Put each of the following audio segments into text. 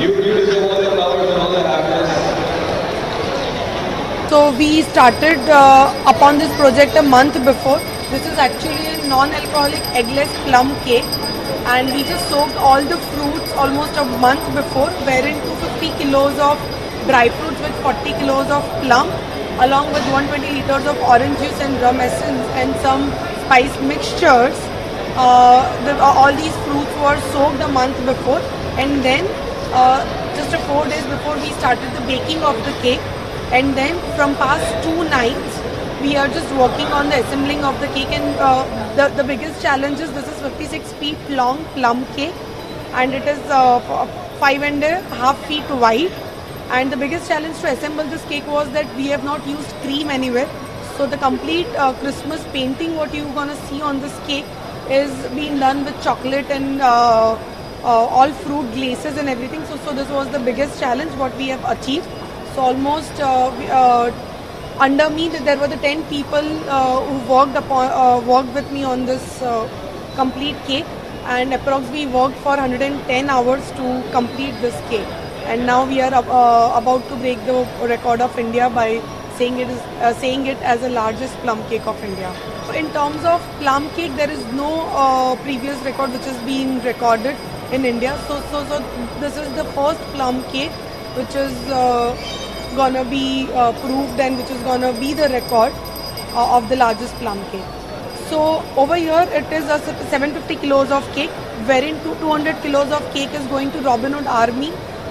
You deserve all the flowers and all the happiness. So we started upon this project a month before. This is actually a non-alcoholic eggless plum cake, and we just soaked all the fruits almost a month before, wherein 250 kilos of dry fruits with 40 kilos of plum, along with 120 liters of orange juice and rum essence and some spice mixtures. All these fruits were soaked a month before, and then just 4 days before we started the baking of the cake. And then from past 2 nights, we are just working on the assembling of the cake. And the biggest challenge is this is 56 feet long plum cake, and it is 5.5 feet wide. And the biggest challenge to assemble this cake was that we have not used cream anywhere. So the complete Christmas painting, what you're gonna see on this cake, is being done with chocolate and all fruit glazes and everything. So this was the biggest challenge what we have achieved. So almost under me there were the 10 people who worked with me on this complete cake, and approximately worked for 110 hours to complete this cake. And now we are about to break the record of India by saying it as the largest plum cake of India. So in terms of plum cake, there is no previous record which has been recorded in India. So this is the first plum cake which is gonna be proved, and which is gonna be the record of the largest plum cake. So over here it is a 750 kilos of cake, wherein 200 kilos of cake is going to Robin Hood Army,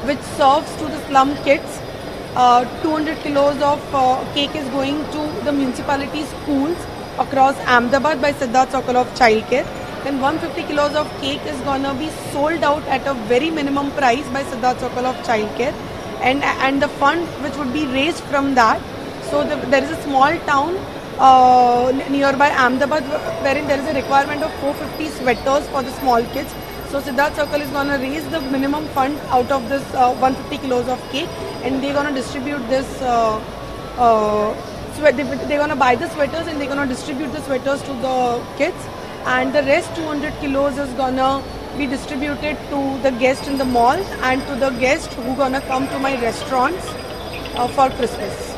which serves to the slum kids. 200 kilos of cake is going to the municipality schools across Ahmedabad by Siddharth Sokolov Childcare. Then 150 kilos of cake is gonna be sold out at a very minimum price by Siddharth Sokolov Childcare, and the fund which would be raised from that. So there is a small town nearby Ahmedabad wherein there is a requirement of 450 sweaters for the small kids. So Siddharth Circle is going to raise the minimum fund out of this 150 kilos of cake, and they're going to distribute this. They're going to buy the sweaters and they're going to distribute the sweaters to the kids, and the rest 200 kilos is going to be distributed to the guests in the mall and to the guests who are going to come to my restaurants for Christmas.